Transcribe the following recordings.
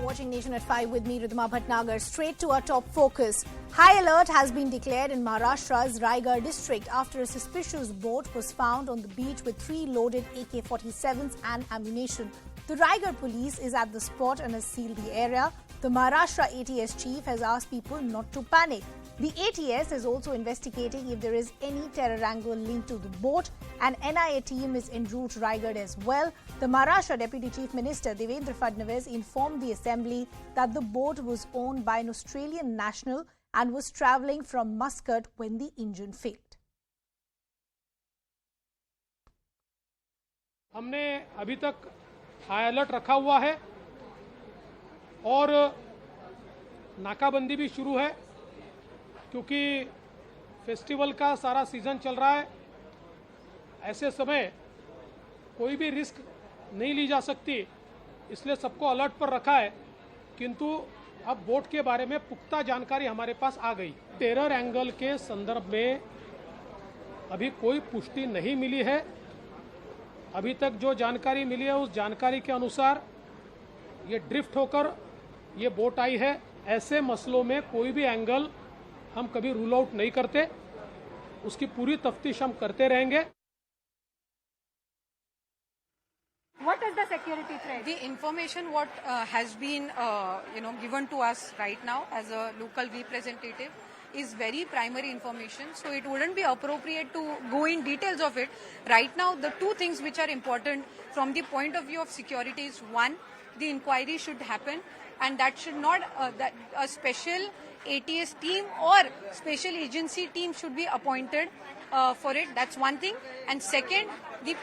watching Nation at 5 with me, Ridhima Bhatnagar. Straight to our top focus. High alert has been declared in Maharashtra's Raigad district after a suspicious boat was found on the beach with 3 loaded AK-47s and ammunition. The Raigad police is at the spot and has sealed the area. The Maharashtra ATS chief has asked people not to panic. The ATS is also investigating if there is any terror angle linked to the boat. An NIA team is en route to Raigad as well. The Maharashtra Deputy Chief Minister Devendra Fadnavis informed the Assembly that the boat was owned by an Australian national and was travelling from Muscat when the engine failed. हमने अभी तक high alert रखा हुआ है और नाकाबंदी भी शुरू है क्योंकि फेस्टिवल का सारा सीजन चल रहा है। ऐसे समय कोई भी रिस्क नहीं ली जा सकती, इसलिए सबको अलर्ट पर रखा है। किंतु अब बोट के बारे में पुख्ता जानकारी हमारे पास आ गई। टेरर एंगल के संदर्भ में अभी कोई पुष्टि नहीं मिली है। अभी तक जो जानकारी मिली है उस जानकारी के अनुसार ये ड्रिफ्ट होकर ये बोट आई है। ऐसे मसलों में कोई भी एंगल हम कभी रूल आउट नहीं करते, उसकी पूरी तफ्तीश हम करते रहेंगे। What is the security threat? The information what has been given to us right now as a local representative is very primary information, so it wouldn't be appropriate to go in details of it. Right now, the two things which are important from the point of view of security is one, the inquiry should happen, and that should not that a special ATS team or special agency team should be appointed for it. That's one thing. And second, the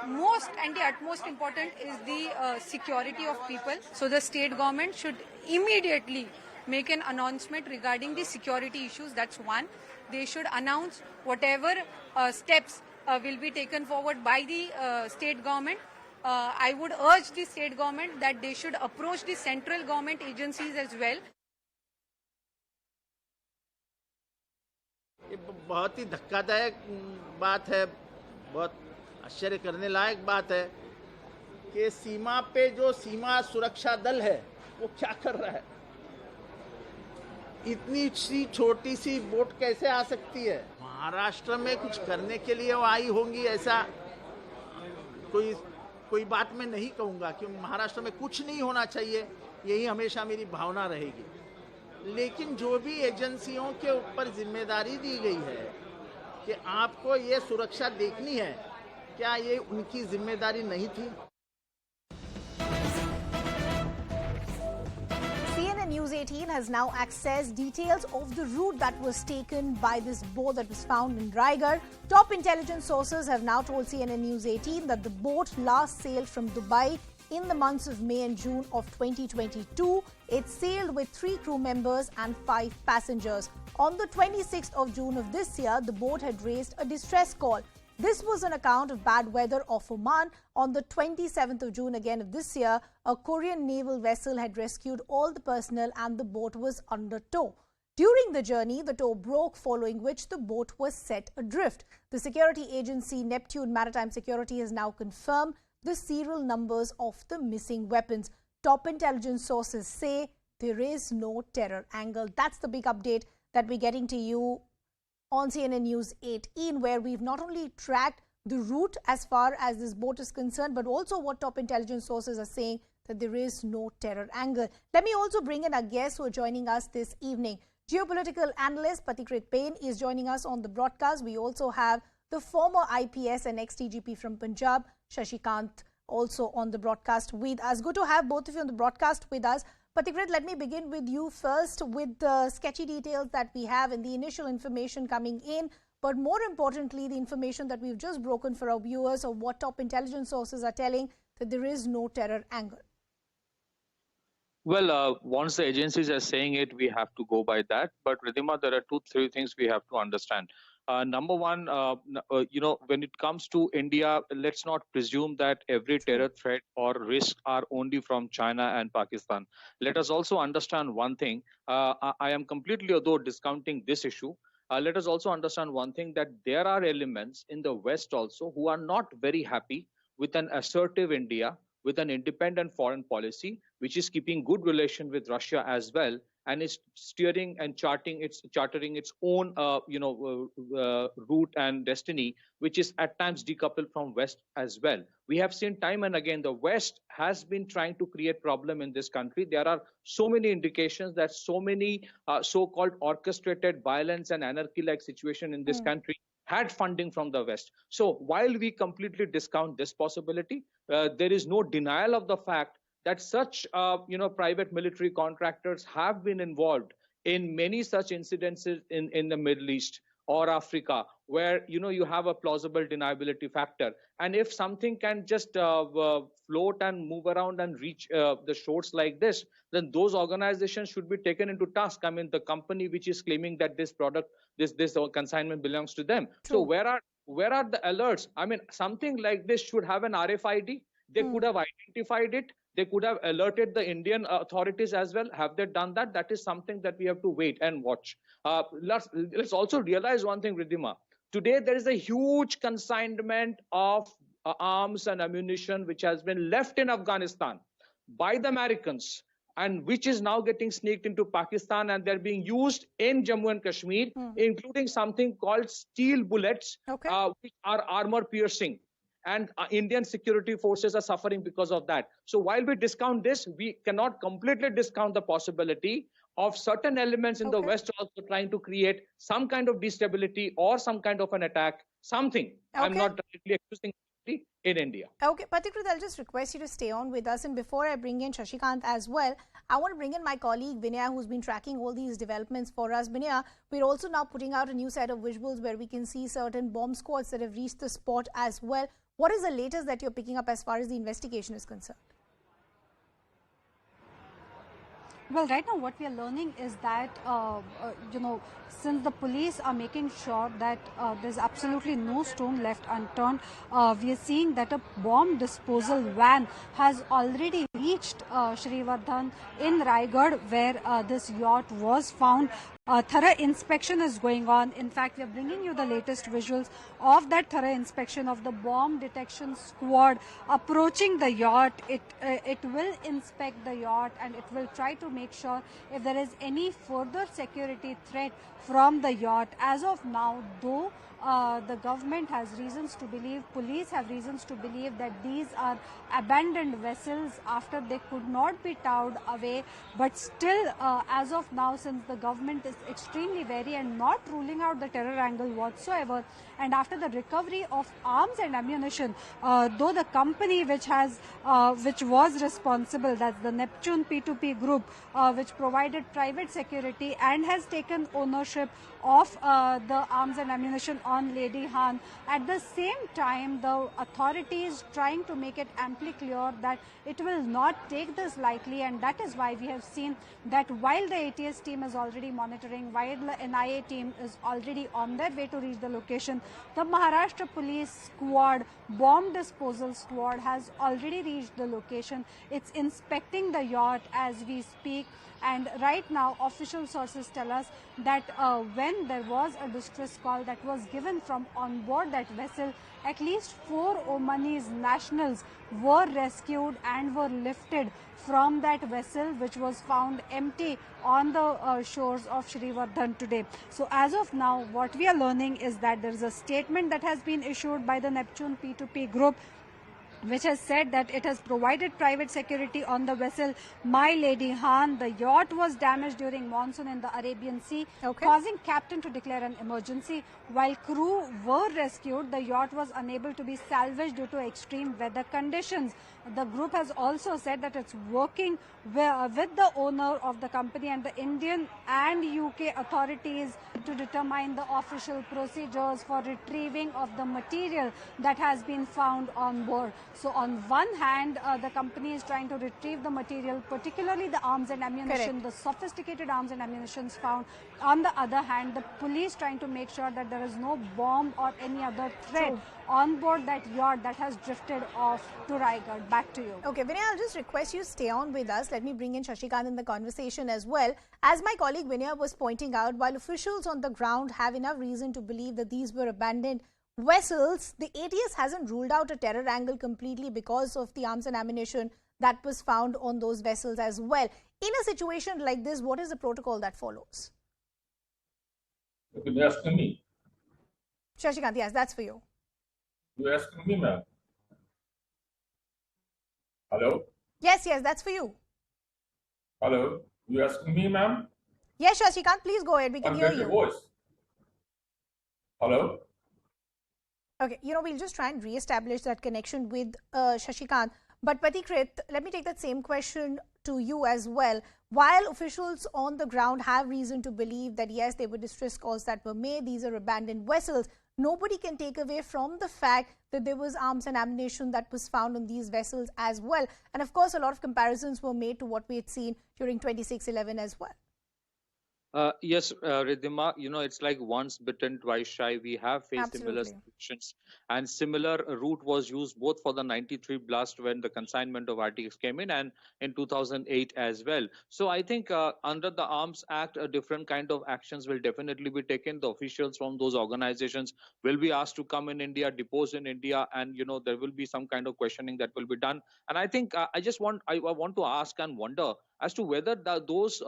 most and the utmost important is the security of people. So the state government should immediately make an announcement regarding the security issues. That's one. They should announce whatever steps will be taken forward by the state government. I would urge the state government that they should approach the central government agencies as well. ये बहुत ही धक्कादायक बात है, बहुत आश्चर्य करने लायक बात है कि सीमा पे जो सीमा सुरक्षा दल है वो क्या कर रहा है। इतनी सी छोटी सी बोट कैसे आ सकती है? महाराष्ट्र में कुछ करने के लिए वो आई होंगी, ऐसा कोई बात मैं नहीं कहूँगा कि महाराष्ट्र में कुछ नहीं होना चाहिए, यही हमेशा मेरी भावना रहेगी। लेकिन जो भी एजेंसियों के ऊपर जिम्मेदारी दी गई है कि आपको ये सुरक्षा देखनी है, क्या ये उनकी जिम्मेदारी नहीं थी? CNN News 18 has now accessed details of the route that was taken by this boat that was found in Raigad. Top intelligence sources have now told CNN News 18 that the boat last sailed from Dubai in the months of May and June of 2022. It sailed with 3 crew members and 5 passengers. On the 26th of June of this year, the boat had raised a distress call. This was on account of bad weather off Oman. On the 27th of June again of this year, a Korean naval vessel had rescued all the personnel and the boat was under tow. During the journey, the tow broke, following which the boat was set adrift. The security agency Neptune Maritime Security has now confirmed the serial numbers of the missing weapons. Top intelligence sources say there is no terror angle. That's the big update that we're getting to you on CNN News 18, where we've not only tracked the route as far as this boat is concerned, but also what top intelligence sources are saying, that there is no terror angle. Let me also bring in our guests who are joining us this evening. Geopolitical analyst Patikrit Payne is joining us on the broadcast. We also have the former IPS and ex-DGP from Punjab, Shashikant, also on the broadcast with us. Good to have both of you on the broadcast with us. Patikrit, let me begin with you first with the sketchy details that we have and the initial information coming in, but more importantly, the information that we've just broken for our viewers of what top intelligence sources are telling, that there is no terror angle. Well, once the agencies are saying it, we have to go by that. But Ridhima, there are 2-3 things we have to understand. Number one, when it comes to India, let's not presume that every terror threat or risk are only from China and Pakistan. Let us also understand one thing. I am completely, although discounting this issue, let us also understand one thing, that there are elements in the West also who are not very happy with an assertive India, with an independent foreign policy, which is keeping good relation with Russia as well, and is steering and chartering its own route and destiny, which is at times decoupled from West as well. We have seen time and again the West has been trying to create problem in this country. There are so many indications that so many so-called orchestrated violence and anarchy-like situation in this country had funding from the West. So while we completely discount this possibility, there is no denial of the fact that such private military contractors have been involved in many such incidences in the Middle East or Africa, where you have a plausible deniability factor. And if something can just float and move around and reach the shores like this, then those organizations should be taken into task. I mean, the company which is claiming that this product, this consignment belongs to them. True. So where are the alerts? I mean, something like this should have an RFID. They could have identified it. They could have alerted the Indian authorities as well. Have they done that? That is something that we have to wait and watch. Let's also realize one thing, Riddhima. Today, there is a huge consignment of arms and ammunition which has been left in Afghanistan by the Americans, and which is now getting sneaked into Pakistan, and they're being used in Jammu and Kashmir, including something called steel bullets, which are armor piercing. And Indian security forces are suffering because of that. So while we discount this, we cannot completely discount the possibility of certain elements in the West also trying to create some kind of destability or some kind of an attack, something. I'm not directly accusing in India. Okay, particularly I'll just request you to stay on with us. And before I bring in Shashikant as well, I want to bring in my colleague Vinaya, who's been tracking all these developments for us. Vinaya, we're also now putting out a new set of visuals where we can see certain bomb squads that have reached the spot as well. What is the latest that you're picking up as far as the investigation is concerned? Well, right now what we are learning is that, since the police are making sure that there's absolutely no stone left unturned, we are seeing that a bomb disposal van has already reached Srivardhan in Raigad, where this yacht was found. Thorough inspection is going on. In fact, we are bringing you the latest visuals of that thorough inspection of the bomb detection squad approaching the yacht. It will inspect the yacht and it will try to make sure if there is any further security threat from the yacht. As of now, though, the government has reasons to believe, police have reasons to believe that these are abandoned vessels after they could not be towed away. But still, as of now, since the government is extremely wary and not ruling out the terror angle whatsoever, and after the recovery of arms and ammunition, though the company which was responsible, that's the Neptune P2P group, which provided private security and has taken ownership of the arms and ammunition on Lady Han. At the same time, the authorities trying to make it amply clear that it will not take this lightly, and that is why we have seen that while the ATS team is already monitoring, while the NIA team is already on their way to reach the location, the Maharashtra police squad, bomb disposal squad, has already reached the location. It's inspecting the yacht as we speak. And right now, official sources tell us that when there was a distress call that was given from on board that vessel, at least 4 Omanese nationals were rescued and were lifted from that vessel, which was found empty on the shores of Srivardhan today. So as of now, what we are learning is that there is a statement that has been issued by the Neptune P2P group, which has said that it has provided private security on the vessel My Lady Han. The yacht was damaged during monsoon in the Arabian Sea, causing captain to declare an emergency. While crew were rescued, the yacht was unable to be salvaged due to extreme weather conditions. The group has also said that it's working with the owner of the company and the Indian and UK authorities to determine the official procedures for retrieving of the material that has been found on board. So on one hand, the company is trying to retrieve the material, particularly the arms and ammunition, the sophisticated arms and ammunition found. On the other hand, the police trying to make sure that there is no bomb or any other threat on board that yacht that has drifted off to Raigad. Back to you. Okay, Vinay, I'll just request you stay on with us. Let me bring in Shashikant in the conversation as well. As my colleague Vinay was pointing out, while officials on the ground have enough reason to believe that these were abandoned vessels, the ATS hasn't ruled out a terror angle completely because of the arms and ammunition that was found on those vessels as well. In a situation like this, what is the protocol that follows? You're asking me. Shashikant, yes, that's for you. You're asking me, ma'am. Hello? Yes, that's for you. Hello? You're asking me, ma'am? Yes, Shashikant, please go ahead. We can hear Get your you. voice. Hello? Okay, we'll just try and re-establish that connection with Shashikant. But Patikrit, let me take that same question to you as well. While officials on the ground have reason to believe that yes, there were distress calls that were made, these are abandoned vessels, nobody can take away from the fact that there was arms and ammunition that was found on these vessels as well. And of course, a lot of comparisons were made to what we had seen during 26/11 as well. Yes, Ridhima, it's like once bitten, twice shy. We have faced similar Absolutely. situations, and similar route was used both for the 93 blast when the consignment of RTX came in, and in 2008 as well. So I think under the Arms Act, a different kind of actions will definitely be taken. The officials from those organizations will be asked to come in India, depose in India, and there will be some kind of questioning that will be done. And I think I want to ask and wonder as to whether those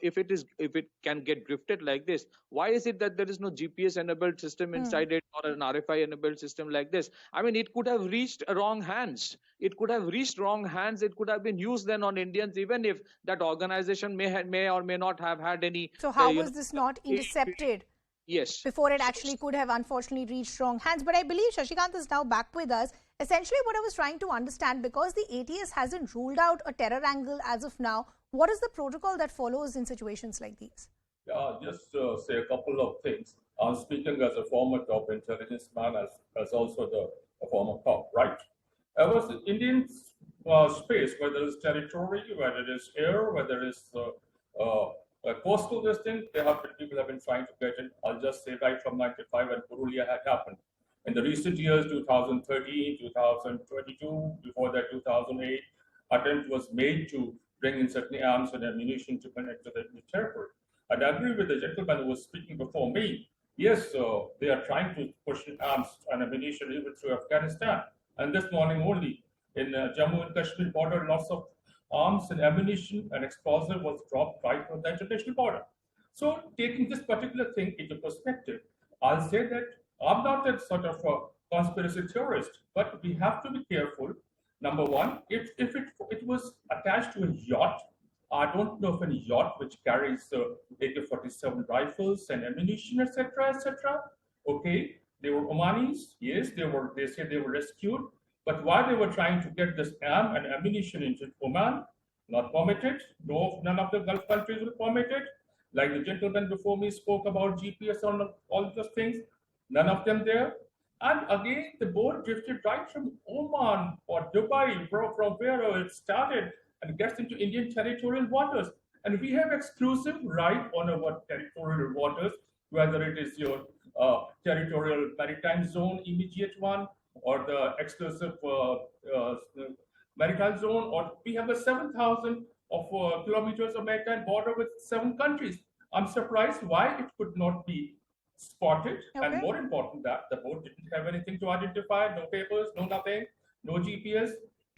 if it can get drifted like this, why is it that there is no GPS enabled system inside it, or an RFI enabled system like this? I mean, it could have reached wrong hands. It could have been used then on Indians, even if that organization may or may not have had any. So how was this not intercepted? Yes. Before it actually could have unfortunately reached wrong hands. But I believe Shashikant is now back with us. Essentially, what I was trying to understand, because the ATS hasn't ruled out a terror angle as of now, what is the protocol that follows in situations like these? Yeah, just say a couple of things. I'm speaking as a former top intelligence man, as also a former cop, right? Was the Indian space, whether it's territory, whether it is air, whether it's a coastal distance, people have been trying to get in. I'll just say right from 95 when Purulia had happened. In the recent years, 2013, 2022, before that 2008, attempt was made to bring in certain arms and ammunition to connect to the territory. And I agree with the gentleman who was speaking before me. Yes, they are trying to push in arms and ammunition even through Afghanistan. And this morning only, in Jammu and Kashmir border, lots of arms and ammunition and explosive was dropped right on the international border. So taking this particular thing into perspective, I'll say that I'm not a sort of a conspiracy theorist, but we have to be careful. Number one, if it was attached to a yacht, I don't know of any yacht which carries AK-47 rifles and ammunition, etc., etc. Okay, they were Omanis. Yes, they said they were rescued. But why they were trying to get this arm and ammunition into Oman, not permitted. No, none of the Gulf countries will permit it. Like the gentleman before me spoke about GPS on all those things, none of them there. And again, the boat drifted right from Oman or Dubai, from where it started, and gets into Indian territorial waters. And we have exclusive right on our territorial waters, whether it is your territorial maritime zone, immediate one, or the exclusive maritime zone, or we have a 7,000 of kilometers of maritime border with 7 countries. I'm surprised why it could not be spotted. Okay. And more important that the boat didn't have anything to identify, no papers, no nothing, no GPS.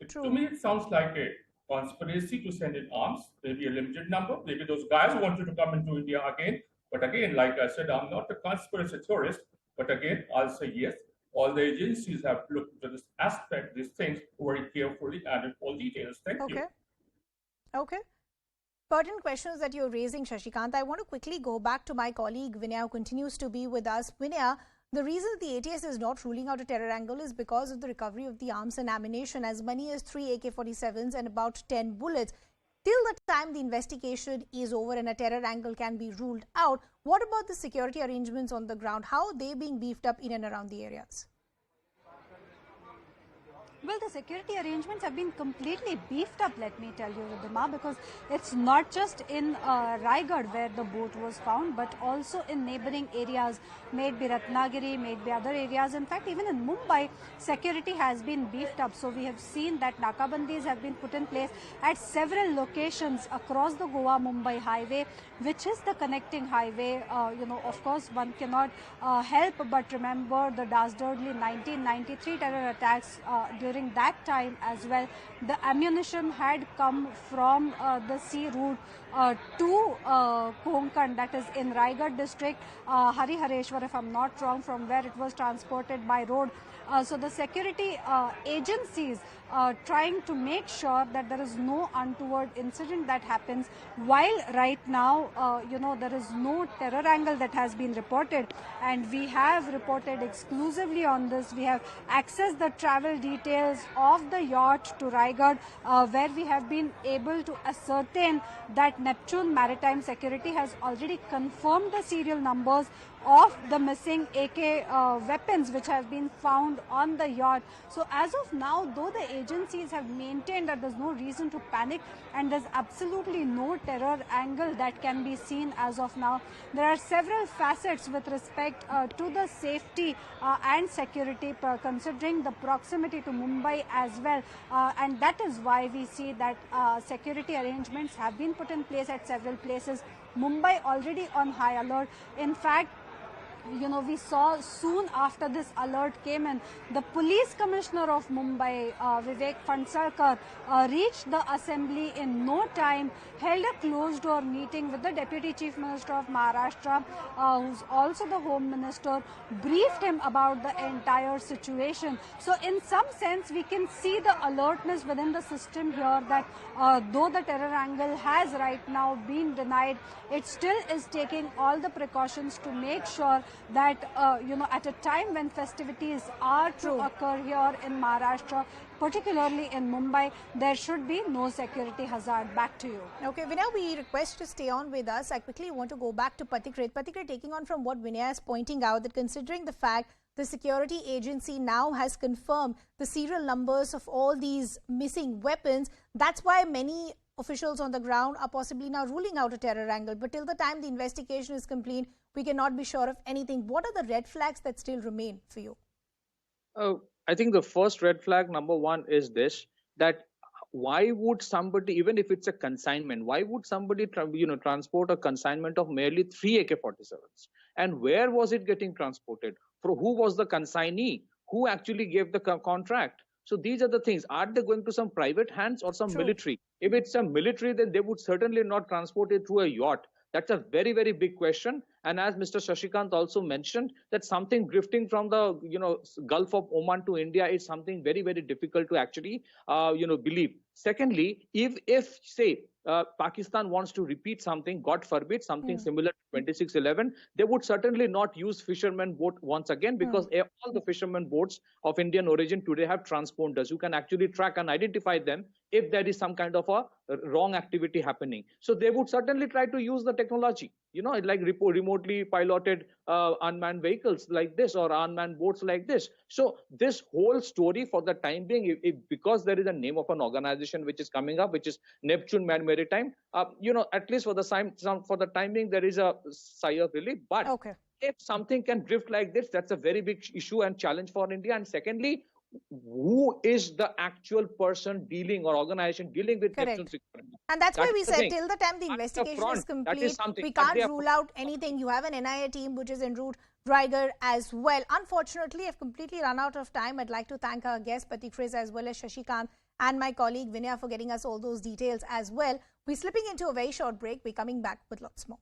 To me, it sounds like a conspiracy to send in arms, maybe a limited number. Maybe those guys wanted to come into India again. But again, like I said, I'm not a conspiracy theorist. But again, I'll say yes. All the agencies have looked at this aspect, these things very carefully and in all details. Thank you. Okay. Pertinent questions that you're raising, Shashikant. I want to quickly go back to my colleague Vinaya, who continues to be with us. Vinaya, the reason the ATS is not ruling out a terror angle is because of the recovery of the arms and ammunition, as many as 3 AK-47s and about 10 bullets. Till the time the investigation is over and a terror angle can be ruled out, what about the security arrangements on the ground? How are they being beefed up in and around the areas? Well, the security arrangements have been completely beefed up, let me tell you, Ridhima, because it's not just in Raigad where the boat was found, but also in neighboring areas, may it be Ratnagiri, may it be other areas. In fact, even in Mumbai, security has been beefed up. So we have seen that nakabandis have been put in place at several locations across the Goa-Mumbai highway, which is the connecting highway. Of course, one cannot help but remember the dastardly 1993 terror attacks during that time as well. The ammunition had come from the sea route to Konkan, that is in Raigad district, Harihareshwar, if I'm not wrong, from where it was transported by road. So the security agencies trying to make sure that there is no untoward incident that happens, while right now, there is no terror angle that has been reported, and we have reported exclusively on this. We have accessed the travel details of the yacht to Raigad, where we have been able to ascertain that Neptune Maritime Security has already confirmed the serial numbers of the missing AK weapons which have been found on the yacht. So as of now, though the agencies have maintained that there's no reason to panic and there's absolutely no terror angle that can be seen as of now, there are several facets with respect to the safety and security, considering the proximity to Mumbai as well. And that is why we see that security arrangements have been put in place at several places. Mumbai already on high alert. In fact, we saw soon after this alert came in, the police commissioner of Mumbai, Vivek Phansarkar, reached the assembly in no time, held a closed door meeting with the deputy chief minister of Maharashtra, who's also the home minister, briefed him about the entire situation. So in some sense, we can see the alertness within the system here that though the terror angle has right now been denied, it still is taking all the precautions to make sure that, at a time when festivities are to occur here in Maharashtra, particularly in Mumbai, there should be no security hazard. Back to you. Okay, Vinay, we request to stay on with us. I quickly want to go back to Patikrit. Patikrit, taking on from what Vinay is pointing out, that considering the fact the security agency now has confirmed the serial numbers of all these missing weapons, that's why many officials on the ground are possibly now ruling out a terror angle. But till the time the investigation is complete, we cannot be sure of anything. What are the red flags that still remain for you? I think the first red flag, number one, is this, that why would somebody, even if it's a consignment, why would somebody transport a consignment of merely 3 AK-47s? And where was it getting transported? For who was the consignee? Who actually gave the contract? So these are the things. Are they going to some private hands or some military? If it's a military, then they would certainly not transport it through a yacht. That's a very, very big question. And as Mr. Shashikant also mentioned, that something drifting from the Gulf of Oman to India is something very, very difficult to actually believe. Secondly, if say Pakistan wants to repeat something, God forbid, something similar to 2611, they would certainly not use fishermen boat once again, because all the fishermen boats of Indian origin today have transponders who can actually track and identify them if there is some kind of a wrong activity happening. So they would certainly try to use the technology, like remotely piloted unmanned vehicles like this or unmanned boats like this. So this whole story for the time being, because there is a name of an organization which is coming up, which is Neptune Maritime, at least for the time being, there is a sigh of relief. But if something can drift like this, that's a very big issue and challenge for India. And secondly, who is the actual person dealing or organization dealing with Neptune security? And that's why we said till the time the investigation is complete, we can't rule out anything. You have an NIA team which is en route Raigad as well. Unfortunately, I've completely run out of time. I'd like to thank our guest Patikrit as well as Shashikant and my colleague Vinaya for getting us all those details as well. We're slipping into a very short break. We're coming back with lots more.